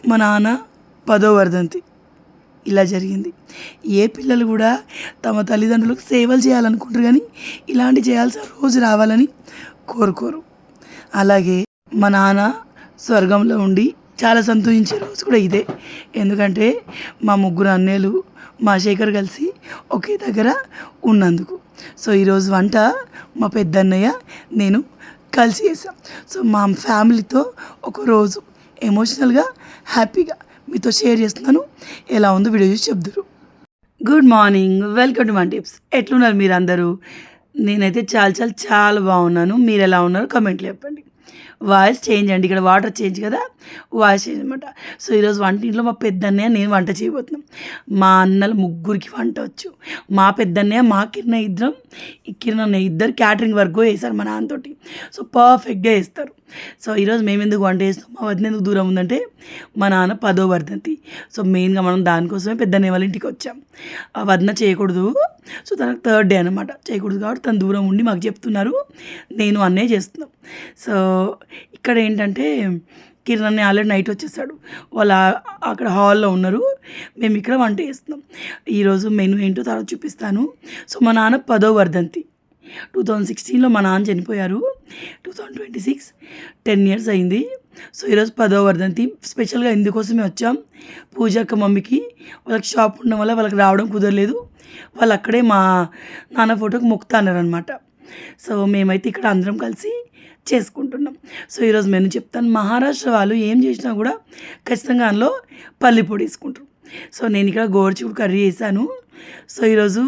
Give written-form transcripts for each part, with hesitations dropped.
మా నాన్న 10వ వర్ధంతి ఇలా జరిగింది. ఏ పిల్లలు కూడా తమ తల్లిదండ్రులకు సేవలు చేయాలనుకుంటారు, కానీ ఇలాంటి చేయాల్సిన రోజు రావాలని కోరుకోరు. అలాగే మా నాన్న స్వర్గంలో ఉండి చాలా సంతోషించే రోజు కూడా ఇదే. ఎందుకంటే మా ముగ్గురు అన్నయ్యలు, మా శేఖర్ కలిసి ఒకే దగ్గర ఉన్నందుకు. సో ఈరోజు వంట మా పెద్దన్నయ్య, నేను కలిసి చేసాం. సో మా ఫ్యామిలీతో ఒకరోజు ఎమోషనల్గా, హ్యాపీగా మీతో షేర్ చేస్తున్నాను. ఎలా ఉందో వీడియో చూసి చెప్దురు. Good morning, welcome to my tips. ఎట్లున్నారు మీరు అందరూ? నేనైతే చాలా చాలా చాలా బాగున్నాను. మీరు ఎలా ఉన్నారు కమెంట్లో చెప్పండి. వాయిస్ చేంజ్ అండి, ఇక్కడ వాటర్ చేంజ్ కదా, వాయిస్ చేంజ్ అనమాట. సో ఈరోజు వంటింట్లో మా పెద్దన్నయ్య, నేను వంట చేయబోతున్నాం. మా అన్నలు ముగ్గురికి వంట వచ్చు. మా పెద్దన్నయ్య, మా కిరణ్ ఇద్దరం, కిరణ్ ఇద్దరు క్యాటరింగ్ వర్క్ చేస్తారు మా నాన్నతోటి. సో పర్ఫెక్ట్గా చేస్తారు. సో ఈరోజు మేము ఎందుకు వంట చేస్తాం, మా వదిన ఎందుకు దూరం ఉందంటే మా నాన్న 10వ వర్ధంతి. సో మెయిన్గా మనం దానికోసమే పెద్దన్నయ్య వాళ్ళ ఇంటికి వచ్చాం. ఆ వదిన చేయకూడదు, సో తనకు 3rd డే అనమాట, చేయకూడదు కాబట్టి తను దూరం ఉండి మాకు చెప్తున్నారు, నేను అన్నయ్య చేస్తున్నాం. సో ఇక్కడ ఏంటంటే కిరణ్ అన్నయ్య ఆల్రెడీ నైట్ వచ్చేసాడు, వాళ్ళు అక్కడ హాల్లో ఉన్నారు, మేము ఇక్కడ వంట చేస్తున్నాం. ఈరోజు మెనూ ఏంటో తర్వాత చూపిస్తాను. సో మా నాన్న 10వ వర్ధంతి 2016లో మా నాన్న చనిపోయారు. 2026 10 years అయింది. సో ఈరోజు 10వ వర్ధంతి స్పెషల్గా ఇందుకోసమే వచ్చాం. పూజక్క మమ్మీకి వాళ్ళకి షాప్ ఉండడం వల్ల వాళ్ళకి రావడం కుదరలేదు. వాళ్ళు అక్కడే మా నాన్న ఫోటోకి మొక్కుతా అన్నారనమాట. సో మేమైతే ఇక్కడ అందరం కలిసి చేసుకుంటున్నాం. సో ఈరోజు మెనూ చెప్తాను. మహారాష్ట్ర వాళ్ళు ఏం చేసినా కూడా ఖచ్చితంగా అందులో పల్లి పొడి వేసుకుంటారు. సో నేను ఇక్కడ గోరుచిక్కుడు కర్రీ చేశాను. సో ఈరోజు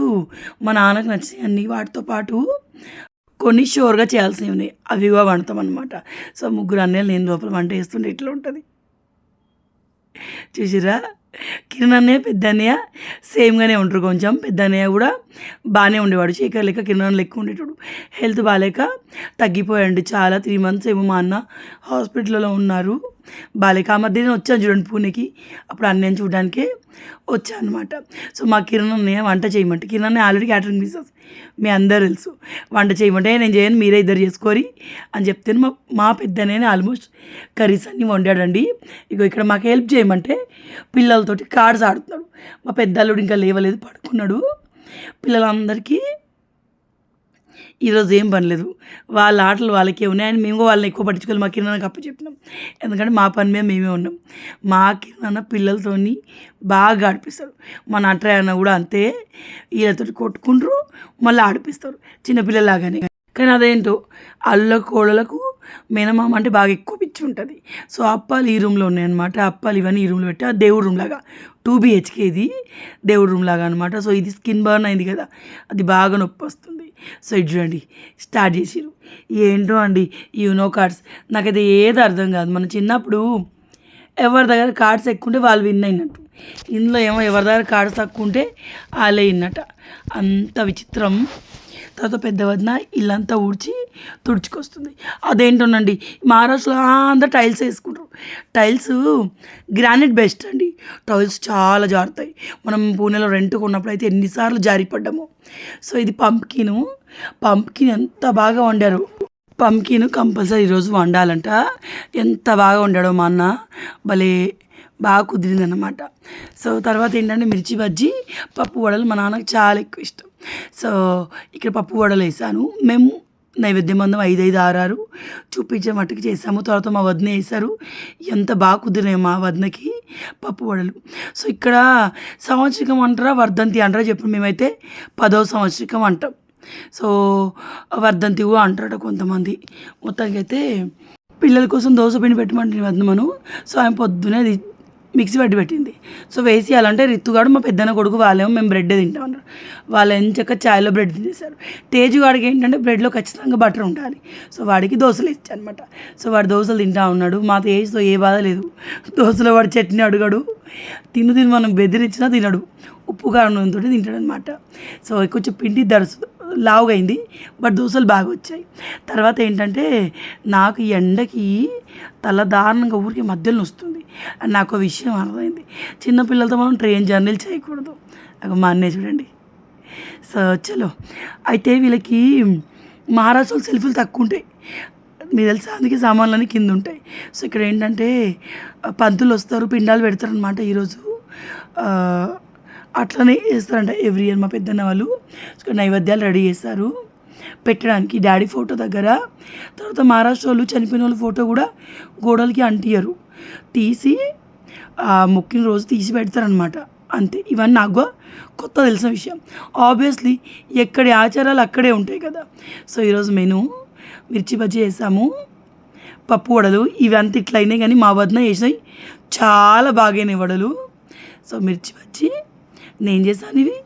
మా నాన్నకు నచ్చినాయి అన్ని, వాటితో పాటు కొన్ని షోర్గా చేయాల్సినవి ఉన్నాయి, అవి కూడా వండుతాం అనమాట. సో ముగ్గురు అన్నయ్యలు నేను లోపల వంట చేస్తుంటే ఇట్లా ఉంటుంది చూసిరా. కిరణ్ అన్నయ్య, పెద్ద అన్నయ్య సేమ్గానే ఉంటారు కొంచెం. పెద్ద అన్నయ్య కూడా బాగానే ఉండేవాడు, శేఖర్ లెక్క కిరణ్ లెక్క ఉండేటాడు. హెల్త్ బాగాలేక తగ్గిపోయాడు చాలా. 3 months ఏమో మా అన్న హాస్పిటల్లో ఉన్నారు బాగాలేక. ఆ మధ్య నేను వచ్చాను చూడండి పూణేకి, అప్పుడు అన్నయ్యని చూడడానికే వచ్చాను అనమాట. సో మా కిరణ్ అన్నయ్య వంట చేయమంటే, కిరణ్ అన్నయ్య ఆల్రెడీ క్యాటరింగ్ బిజినెస్ మీ అందరూ తెలుసు, వంట చేయమంటే నేను చేయను మీరే ఇద్దరు చేసుకోరి అని చెప్తే మా పెద్దనే ఆల్మోస్ట్ కర్రీస్ అన్నీ వండాడండి. ఇక ఇక్కడ మాకు హెల్ప్ చేయమంటే పిల్లలతోటి కార్డ్స్ ఆడుతున్నాడు. మా పెద్ద అల్లుడు ఇంకా లేవలేదు, పడుకున్నాడు. పిల్లలందరికీ ఈరోజు ఏం పనిలేదు, వాళ్ళ ఆటలు వాళ్ళకే ఉన్నాయి. అని మేము వాళ్ళని ఎక్కువ పట్టించుకోవాలి. మా కిరణకి అప్పు చెప్పినాం, ఎందుకంటే మా పని మీద మేమే ఉన్నాం. మా కిరణ్ పిల్లలతో బాగా ఆడిపిస్తాడు. మా నట్రాయ అన్న కూడా అంతే, వీళ్ళతో కొట్టుకుంటారు మళ్ళీ ఆడిపిస్తారు చిన్నపిల్లలాగానే. కానీ అదేంటో అల్ల కోళ్ళలకు మేనమామ అంటే బాగా ఎక్కువ పిచ్చి ఉంటుంది. సో అప్పాలు ఈ రూమ్లో ఉన్నాయన్నమాట. అప్పాలు ఇవన్నీ ఈ రూమ్లో పెట్టి, ఆ దేవుడు రూమ్ లాగా 2 BHK ఇది దేవుడు రూమ్ లాగా అనమాట. సో ఇది స్కిన్ బర్న్ అయింది కదా, అది బాగా నొప్పి వస్తుంది. సో ఇది చూడండి స్టార్ట్ చేసిరు. ఏంటో అండి యూనో కార్డ్స్, నాకైతే ఏది అర్థం కాదు. మన చిన్నప్పుడు ఎవరి దగ్గర కార్డ్స్ ఎక్కువ ఉంటే వాళ్ళు విన్ అయినట్టు, ఇందులో ఏమో ఎవరి దగ్గర కార్డ్స్ తక్కువ ఉంటే వాళ్ళే విన్నట. అంత విచిత్రం. తర్వాత పెద్ద వదిన ఇల్లంతా ఊడ్చి తుడుచుకొస్తుంది. అదేంటోనండి మహారాష్ట్రలో అందరూ టైల్స్ వేసుకుంటారు. టైల్స్ గ్రానైట్ బెస్ట్ అండి, టైల్స్ చాలా జారుతాయి. మనం పూణేలో రెంట్కి ఉన్నప్పుడు అయితే ఎన్నిసార్లు జారిపడ్డాము. సో ఇది పంప్కిన్ ఎంత బాగా వండారు. పంప్కిన్ కంపల్సరీ ఈరోజు వండాలంట. ఎంత బాగా వండాడో మా అన్న, భలే బాగా కుదిరిందన్నమాట. సో తర్వాత ఏంటంటే మిర్చి బజ్జీ, పప్పు వడలు మా నాన్నకు చాలా ఎక్కువ ఇష్టం. సో ఇక్కడ పప్పు వడలు వేసాను. మేము నైవేద్యం అందం 5, 6 చూపించే మట్టుకు చేసాము. తర్వాత మా వదిన వేశారు. ఎంత బాగా కుదిరినాయి మా వదినకి పప్పు వడలు. సో ఇక్కడ సంవత్సరికం అంటారా వర్ధంతి అంటారా చెప్పు, మేమైతే 10వ సంవత్సరికం అంటాం. సో వర్ధంతి కూడా అంటారట కొంతమంది. మొత్తానికి అయితే పిల్లల కోసం దోశ పిండి పెట్టమంటే వదిన మనం. సో ఆయన పొద్దునే మిక్సీ పట్టి పెట్టింది. సో వేసేయాలంటే రిత్తుగాడు మా పెద్దన్న కొడుకు వాళ్ళేమో మేము బ్రెడ్ తింటాం అన్నారు. వాళ్ళు ఎంచక్క చాయ్లో బ్రెడ్ తినేశారు. తేజుగాడికి ఏంటంటే బ్రెడ్లో ఖచ్చితంగా బటర్ ఉండాలి. సో వాడికి దోశలు ఇచ్చా అనమాట. సో వాడు దోశలు తింటా ఉన్నాడు. మా తేజ్తో ఏ బాధ లేదు. దోశలో వాడు చట్నీ అడుగాడు, తిని మనం బెదిరించినా తినడు, ఉప్పు కారంతో తింటాడు అనమాట. సో కొంచెం పిండి లావుగా అయింది, బట్ దోశలు బాగా వచ్చాయి. తర్వాత ఏంటంటే నాకు ఈ ఎండకి తల దారుణంగా ఊరికి మధ్యలో వస్తుంది. అండ్ నాకు విషయం అర్థమైంది, చిన్నపిల్లలతో మనం ట్రైన్ జర్నీలు చేయకూడదు. నాకు మా అన్నయ్య చూడండి. సో చలో అయితే వీళ్ళకి మహారాష్ట్రలో సెల్ఫీలు తక్కువ ఉంటాయి, మీకు తెలుసా అందుకే సామాన్లన్నీ కింద ఉంటాయి. సో ఇక్కడ ఏంటంటే పంతులు వస్తారు, పిండాలు పెడతారనమాట ఈరోజు. అట్లనే చేస్తారంట ఎవ్రీ ఇయర్ మా పెద్దన్న వాళ్ళు. ఇక్కడ నైవేద్యాలు రెడీ చేస్తారు పెట్టడానికి డాడీ ఫోటో దగ్గర. తర్వాత మహారాష్ట్ర వాళ్ళు చనిపోయిన వాళ్ళ ఫోటో కూడా గోడలకి అంటియరు, తీసి మొక్కిన రోజు తీసి పెడతారనమాట. అంతే. ఇవన్నీ నాకు కొత్త తెలిసిన విషయం. ఆబ్వియస్లీ ఎక్కడి ఆచారాలు అక్కడే ఉంటాయి కదా. సో ఈరోజు మెను మిర్చి బజ్జీ వేసాము, పప్పు వడలు. ఇవి అంత ఇట్లా అయినాయి కానీ మా వదిన వేసినాయి చాలా బాగైనాయి వడలు. సో మిర్చి బజ్జీ నేను చేశాను, ఇవి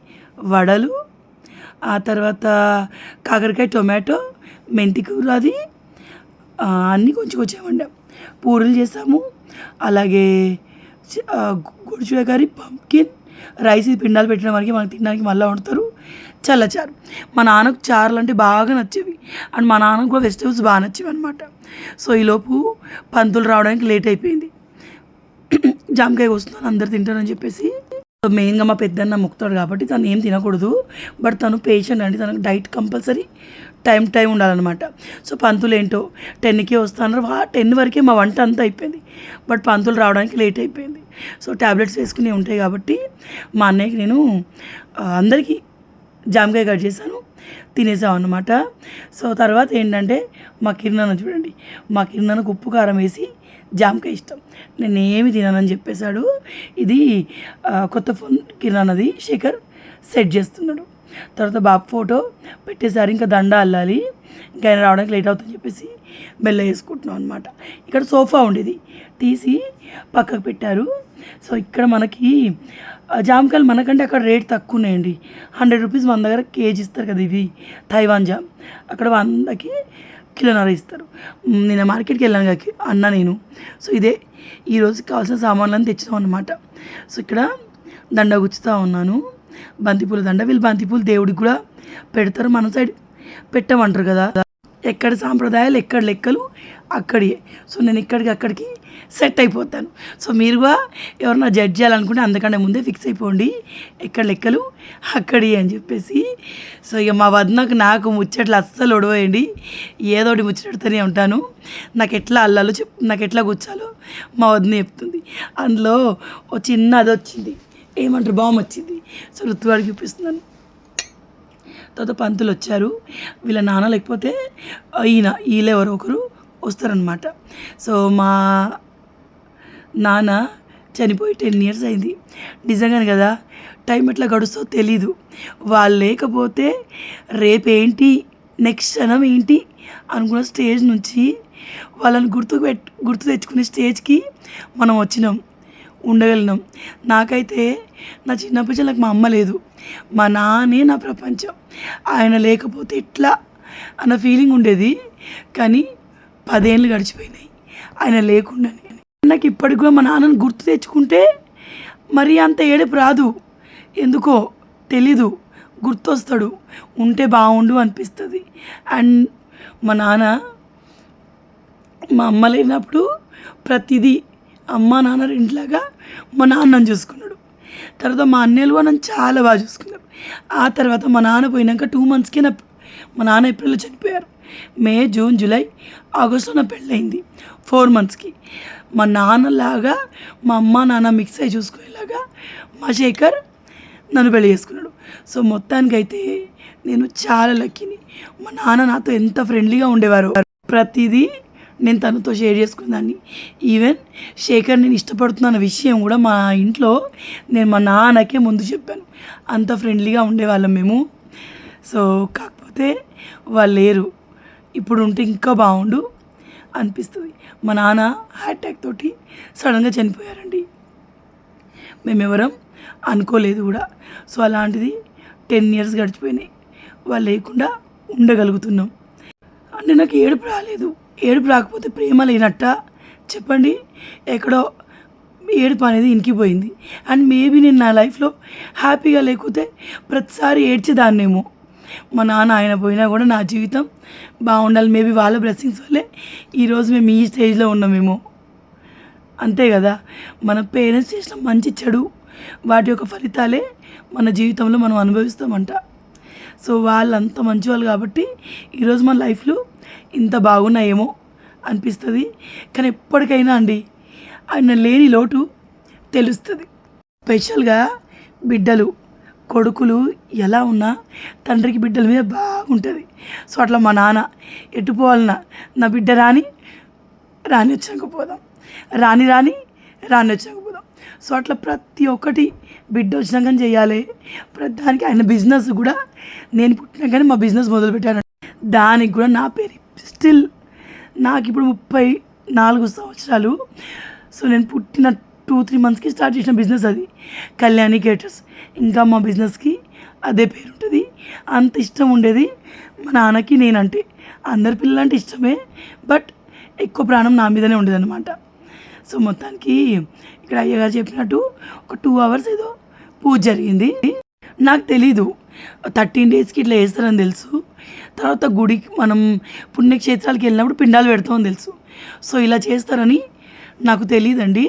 వడలు. ఆ తర్వాత కాకరకాయ టొమాటో మెంతి కూర, అది అన్నీ కొంచెం కొంచెం వండాం. పూరీలు చేసాము, అలాగే గుడిచుడ కర్రీ, పంప్కిన్ రైస్. ఇది పిండాలు పెట్టిన వరకు మనకి తినడానికి మళ్ళీ వండుతారు. చల్లచారు. మా నాన్నకు చారులు అంటే బాగా నచ్చేవి, అండ్ మా నాన్నకు కూడా వెజిటేబుల్స్ బాగా నచ్చేవి అనమాట. సో ఈలోపు పంతులు రావడానికి లేట్ అయిపోయింది. జామకాయ వస్తున్నాను అందరు తింటారని చెప్పేసి. మెయిన్గా మా పెద్దన్న ముక్తాడు కాబట్టి తను ఏం తినకూడదు, బట్ తను పేషెంట్ అండి, తనకు డైట్ కంపల్సరీ టైం ఉండాలన్నమాట. సో పంతులు ఏంటో 10కే వస్తున్నారు, 10 వరకే మా వంట అంతా అయిపోయింది, బట్ పంతులు రావడానికి లేట్ అయిపోయింది. సో ట్యాబ్లెట్స్ వేసుకుని ఉంటాయి కాబట్టి మా అన్నయ్యకి నేను అందరికీ జామకాయ కట్ చేశాను, తినేసాం అన్నమాట. సో తర్వాత ఏంటంటే మా కిరణ్ చూడండి, మా కిరణ్కు ఉప్పు కారం వేసి జామకాయ ఇష్టం, నేనేమి తిననని చెప్పేశాడు. ఇది కొత్త ఫోన్ కిరణ్ శేఖర్ సెట్ చేస్తున్నాడు. తర్వాత బాబు ఫోటో పెట్టేశారు, ఇంకా దండ అల్లాలి, ఇంకా ఆయన రావడానికి లేట్ అవుతుందని చెప్పేసి బెల్ల వేసుకుంటున్నాం అనమాట. ఇక్కడ సోఫా ఉండేది తీసి పక్కకు పెట్టారు. సో ఇక్కడ మనకి జామకాయలు మనకంటే అక్కడ రేట్ తక్కువ ఉన్నాయండి. 100 రూపీస్ మన దగ్గర కేజీ ఇస్తారు కదా, ఇవి తైవాన్ జామ్, అక్కడ 100కి కిలోన్నర ఇస్తారు. నేను మార్కెట్కి వెళ్ళాను కదా అన్న నేను. సో ఇదే ఈరోజు కావాల్సిన సామాన్లను తెచ్చినాం అనమాట. సో ఇక్కడ దండ గుచ్చుతూ ఉన్నాను, బంతిపూల దండ. వీళ్ళు బంతిపూలు దేవుడికి కూడా పెడతారు, మన సైడ్ పెట్టమంటారు కదా. ఎక్కడ సాంప్రదాయాలు ఎక్కడ లెక్కలు అక్కడియే. సో నేను అక్కడికి సెట్ అయిపోతాను. సో మీరు కూడా ఎవరన్నా జడ్జ్ చేయాలనుకుంటే అందుకంటే ముందే ఫిక్స్ అయిపోండి, ఎక్కడ లెక్కలు అక్కడి అని చెప్పేసి. సో ఇక మా వదినకు నాకు ముచ్చట్లు అస్సలు ఒడవేయండి, ఏదోటి ముచ్చటతోనే ఉంటాను. నాకు ఎట్లా అల్లాలో నాకు ఎట్లా కూర్చాలో మా వదిన చెప్తుంది. అందులో ఓ చిన్న అది వచ్చింది, ఏమంటారు, బాంబు వచ్చింది. సో ఋతువాడికి చూపిస్తున్నాను. తర్వాత పంతులు వచ్చారు, వీళ్ళ నాన్న లేకపోతే వీళ్ళు ఎవరో ఒకరు వస్తారనమాట. సో మా నాన్న చనిపోయి 10 years అయింది. నిజంగానే కదా, టైం ఎట్లా గడుస్తో తెలీదు. వాళ్ళు లేకపోతే రేపేంటి, నెక్స్ట్ క్షణం ఏంటి అనుకున్న స్టేజ్ నుంచి వాళ్ళని గుర్తు తెచ్చుకునే స్టేజ్కి మనం వచ్చినాం, ఉండగలిగినాం. నాకైతే నా చిన్నప్పటి నాకు మా అమ్మ లేదు, మా నాన్నే నా ప్రపంచం. ఆయన లేకపోతే ఎట్లా అన్న ఫీలింగ్ ఉండేది. కానీ 10 ఏళ్ళు గడిచిపోయినాయి ఆయన లేకుండానే. నాకు ఇప్పటికి కూడా మా నాన్నని గుర్తు తెచ్చుకుంటే మరీ అంత ఏడుపు రాదు, ఎందుకో తెలీదు, గుర్తొస్తాడు, ఉంటే బాగుండు అనిపిస్తుంది. అండ్ మా నాన్న మా అమ్మ లేనప్పుడు ప్రతిదీ అమ్మ నాన్న రెంట్లాగా మా నాన్నని చూసుకున్నాడు. తర్వాత మా అన్నయ్యలు నన్ను చాలా బాగా చూసుకున్నారు. ఆ తర్వాత మా నాన్న పోయినాక 2 monthsకే మా నాన్న ఏప్రిల్లో చనిపోయారు. మే, జూన్, జూలై, ఆగస్టులో నా పెళ్ళయింది 4 monthsకి. మా నాన్నలాగా మా అమ్మ నాన్న మిక్స్ అయ్యి చూసుకునేలాగా మా శేఖర్ నన్ను పెళ్లి చేసుకున్నాడు. సో మొత్తానికైతే నేను చాలా లక్కీని. మా నాన్న నాతో ఎంత ఫ్రెండ్లీగా ఉండేవారు, ప్రతిదీ నేను తనతో షేర్ చేసుకునేదాన్ని. ఈవెన్ శేఖర్ నేను ఇష్టపడుతున్న విషయం కూడా మా ఇంట్లో నేను మా నాన్నకే ముందు చెప్పాను, అంత ఫ్రెండ్లీగా ఉండేవాళ్ళం మేము. సో కాకపోతే వాళ్ళు లేరు, ఇప్పుడు ఉంటే ఇంకా బాగుండు అనిపిస్తుంది. మా నాన్న హార్ట్ అటాక్ తోటి సడన్గా చనిపోయారండి, మేమెవరం అనుకోలేదు కూడా. సో అలాంటిది 10 years గడిచిపోయినాయి, వాళ్ళు లేకుండా ఉండగలుగుతున్నాం. అంటే నాకు ఏడుపు రాలేదు, ఏడుపు రాకపోతే ప్రేమ లేనట్ట చెప్పండి. ఎక్కడో ఏడుపు అనేది ఇంకిపోయింది. అండ్ మేబీ నేను నా లైఫ్లో హ్యాపీగా లేకపోతే ప్రతిసారి ఏడ్చేదాన్నేమో. మా నాన్న ఆయన పోయినా కూడా నా జీవితం బాగుండాలి. మేబీ వాళ్ళ బ్లెస్సింగ్స్ వల్లే ఈరోజు మేము ఈ స్టేజ్లో ఉన్నామేమో, అంతే కదా. మన పేరెంట్స్ చేసిన మంచి చెడు వాటి యొక్క ఫలితాలే మన జీవితంలో మనం అనుభవిస్తామంట. సో వాళ్ళంత మంచి వాళ్ళు కాబట్టి ఈరోజు మన లైఫ్లో ఇంత బాగున్నాయేమో అనిపిస్తుంది. కానీ ఎప్పటికైనా అండి ఆయన లేని లోటు తెలుస్తుంది. స్పెషల్గా బిడ్డలు కొడుకులు ఎలా ఉన్నా తండ్రికి బిడ్డల మీద బాగుంటుంది. సో అట్లా మా నాన్న ఎటు పోవాలన్నా నా బిడ్డ రాని వచ్చినాక పోదాం, రాని వచ్చినాక పోదాం. సో అట్లా ప్రతి ఒక్కటి బిడ్డ వచ్చినాక చేయాలి. ప్రతి దానికి ఆయన బిజినెస్ కూడా నేను పుట్టినాకనే మా బిజినెస్ మొదలుపెట్టాను. దానికి కూడా నా పేరు స్టిల్ నాకు ఇప్పుడు 34 సంవత్సరాలు. సో నేను పుట్టిన 2-3 మంత్స్కి స్టార్ట్ చేసిన బిజినెస్ అది కళ్యాణి కేటర్స్. ఇంకా మా బిజినెస్కి అదే పేరు ఉంటుంది. అంత ఇష్టం ఉండేది మా నాన్నకి నేనంటే. అందరి పిల్లలంటే ఇష్టమే, బట్ ఎక్కువ ప్రాణం నా మీదనే ఉండేది అనమాట. సో మొత్తానికి ఇక్కడ అయ్యగారు చెప్పినట్టు ఒక 2 hours ఏదో పూజ జరిగింది. నాకు తెలీదు 13 daysకి ఇట్లా వేస్తారని తెలుసు. తర్వాత గుడికి మనం పుణ్యక్షేత్రాలకు వెళ్ళినప్పుడు పిండాలు పెడతామని తెలుసు. సో ఇలా చేస్తారని నాకు తెలియదండి.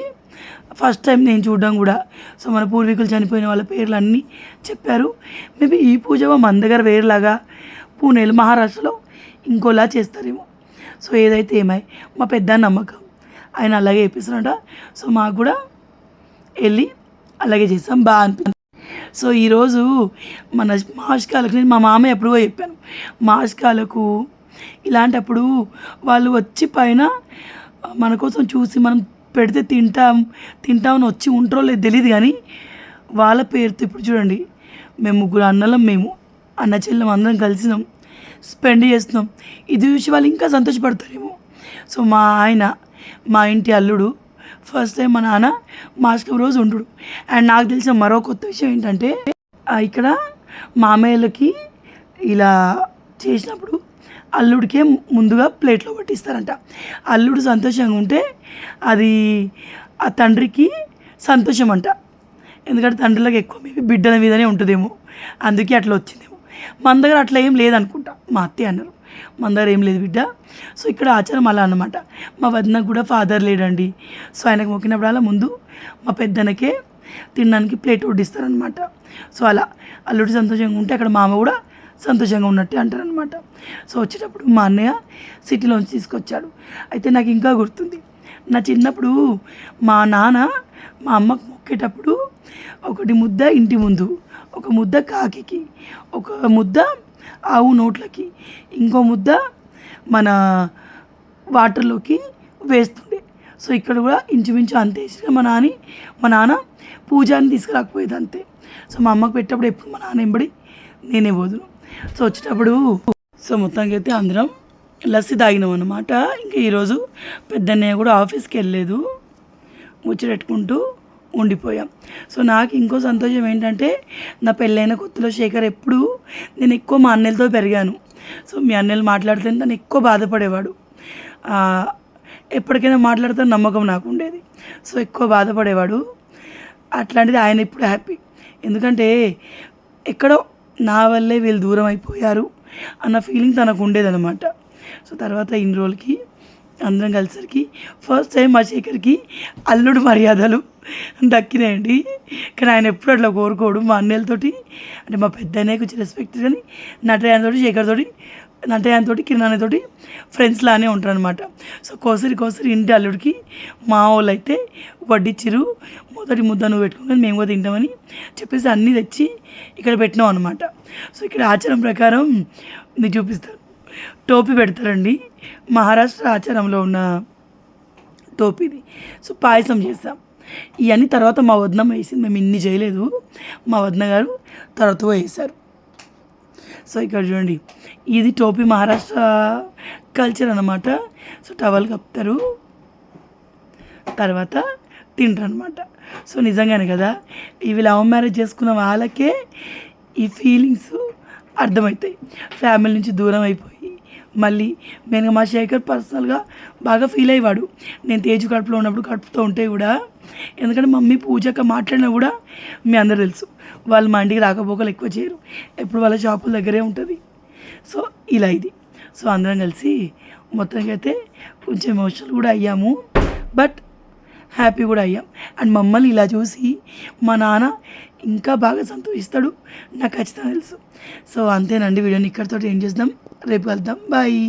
ఫస్ట్ టైం నేను చూడడం కూడా. సో మన పూర్వీకులు చనిపోయిన వాళ్ళ పేర్లు అన్నీ చెప్పారు. మేబీ ఈ పూజ మన దగ్గర వేరేలాగా, పూణేలో మహారాష్ట్రలో ఇంకోలా చేస్తారేమో. సో ఏదైతే ఏమై మా పెద్ద నమ్మకం ఆయన అలాగే చేపిస్తారంట. సో మాకు కూడా వెళ్ళి అలాగే చేస్తాం, బాగా అనిపించింది. సో ఈరోజు మన మాస్కాలకు నేను మా మామయ్య ఎప్పుడో చెప్పాను, మాస్కాలకు ఇలాంటప్పుడు వాళ్ళు వచ్చి పైన మన కోసం చూసి మనం పెడితే తింటామని వచ్చి ఉంటారో లేదు తెలియదు, కానీ వాళ్ళ పేరుతో ఇప్పుడు చూడండి మేము 3 అన్నలం, మేము అన్న చెల్లెం అందరం కలిసినాం, స్పెండ్ చేస్తున్నాం. ఇది చూసి వాళ్ళు ఇంకా సంతోషపడతారేమో. సో మా ఆయన మా ఇంటి అల్లుడు ఫస్ట్ టైం మా నాన్న మాస్కం రోజు ఉండు. అండ్ నాకు తెలిసిన మరో కొత్త విషయం ఏంటంటే ఇక్కడ మామయ్యలకి ఇలా చేసినప్పుడు అల్లుడికే ముందుగా ప్లేట్లో పట్టిస్తారంట. అల్లుడు సంతోషంగా ఉంటే అది ఆ తండ్రికి సంతోషం అంట. ఎందుకంటే తండ్రులకు ఎక్కువ మేబీ బిడ్డల మీదనే ఉంటుందేమో, అందుకే అట్లా వచ్చిందేమో. మన దగ్గర అట్లా ఏం లేదనుకుంటా, మా అత్తయ్య అన్నారు, మన దగ్గర ఏం లేదు బిడ్డ. సో ఇక్కడ ఆచారం అలా అన్నమాట. మా వదినకు కూడా ఫాదర్ లేడండి. సో ఆయనకు మొక్కినప్పుడల్లా ముందు మా పెద్దనకే తినడానికి ప్లేట్ వడ్డిస్తారనమాట. సో అలా అల్లుడి సంతోషంగా ఉంటే అక్కడ మామ కూడా సంతోషంగా ఉన్నట్టే అంటారనమాట. సో వచ్చేటప్పుడు మా అన్నయ్య సిటీలోంచి తీసుకొచ్చాడు. అయితే నాకు ఇంకా గుర్తుంది, నా చిన్నప్పుడు మా నాన్న మా అమ్మకు మొక్కేటప్పుడు ఒకటి ముద్ద ఇంటి ముందు, ఒక ముద్ద కాకికి, ఒక ముద్ద ఆవు నోట్లకి, ఇంకో ముద్ద మన వాటర్లోకి వేస్తుండే. సో ఇక్కడ కూడా ఇంచుమించు అంతే వేసిన మా నాన్న పూజాని తీసుకురాకపోయేది అంతే. సో మా అమ్మకు పెట్టేటప్పుడు ఎప్పుడు మా నాన్న ఎంబడి నేనే పోదును. సో వచ్చేటప్పుడు సో మొత్తానికి అయితే అందరం లస్సీ తాగినాం అన్నమాట. ఇంకా ఈరోజు పెద్దన్నయ్య కూడా ఆఫీస్కి వెళ్ళలేదు, ముచ్చటెట్టుకుంటూ ఉండిపోయాం. సో నాకు ఇంకో సంతోషం ఏంటంటే నా పెళ్ళైన కొత్తలో శేఖర్ ఎప్పుడు నేను ఎక్కువ మా అన్నయ్యలతో పెరిగాను. సో మీ అన్నయ్యలు మాట్లాడితే తను ఎక్కువ బాధపడేవాడు. ఎప్పటికైనా మాట్లాడితే నమ్మకం నాకు ఉండేది. సో ఎక్కువ బాధపడేవాడు. అట్లాంటిది ఆయన ఇప్పుడు హ్యాపీ, ఎందుకంటే ఎక్కడో నా వల్లే వీళ్ళు దూరం అయిపోయారు అన్న ఫీలింగ్ తనకు ఉండేదన్నమాట. సో తర్వాత ఇన్ని రోజులకి అందరం కలిసరికి ఫస్ట్ టైం మా శేఖర్కి అల్లుడు మర్యాదలు దక్కినాయండి. కానీ ఆయన ఎప్పుడు అట్లా కోరుకోడు. మా అన్నయ్యలతోటి అంటే మా పెద్దనే కొంచెం రెస్పెక్ట్, కానీ నటయానతోటి శేఖర్తోటి నటయానతోటి కిరణాన్నతోటి ఫ్రెండ్స్ లానే ఉంటారు అనమాట. సో కోసరి ఇంటి అల్లుడికి మా వాళ్ళు అయితే వడ్డిచ్చిరు, మొదటి ముద్ద నువ్వు పెట్టుకుని మేము కూడా తింటామని చెప్పేసి అన్నీ తెచ్చి ఇక్కడ పెట్టినాం అనమాట. సో ఇక్కడ ఆచారం ప్రకారం మీకు చూపిస్తాను, టోపీ పెడతారండి. మహారాష్ట్ర ఆచారంలో ఉన్న టోపీది. సో పాయసం చేస్తాం. ఇవన్నీ తర్వాత మా వదిన వేసింది, మేము ఇన్ని చేయలేదు. మా వదిన గారు తర్వాత వేశారు. సో ఇక్కడ చూడండి, ఇది టోపీ మహారాష్ట్ర కల్చర్ అన్నమాట. సో టవల్ కప్తారు, తర్వాత తింటారు అనమాట. సో నిజంగానే కదా, ఇవి లవ్ మ్యారేజ్ చేసుకున్న వాళ్ళకే ఈ ఫీలింగ్స్ అర్థమవుతాయి. ఫ్యామిలీ నుంచి దూరం అయిపోయి మళ్ళీ నేను మా శేఖర్ పర్సనల్గా బాగా ఫీల్ అయ్యేవాడు. నేను తేజు కడుపులో ఉన్నప్పుడు కడుపుతో ఉంటే కూడా, ఎందుకంటే మమ్మీ పూజక మాట్లాడినా కూడా మీ అందరూ తెలుసు, వాళ్ళు మా ఇంటికి రాకపోకలు ఎక్కువ చేయరు, ఎప్పుడు వాళ్ళ షాపుల దగ్గరే ఉంటుంది. సో ఇలా ఇది. సో అందరం కలిసి మొత్తానికి అయితే కొంచెం ఎమోషనల్ కూడా అయ్యాము, బట్ హ్యాపీ కూడా అయ్యాం. అండ్ మమ్మల్ని ఇలా చూసి మా నాన్న ఇంకా బాగా సంతోషిస్తాడు, నాకు ఖచ్చితంగా తెలుసు. సో అంతేనండి, వీడియోని ఇక్కడితో ఏం చేద్దాం, రేపు వెళ్దాం, బాయ్.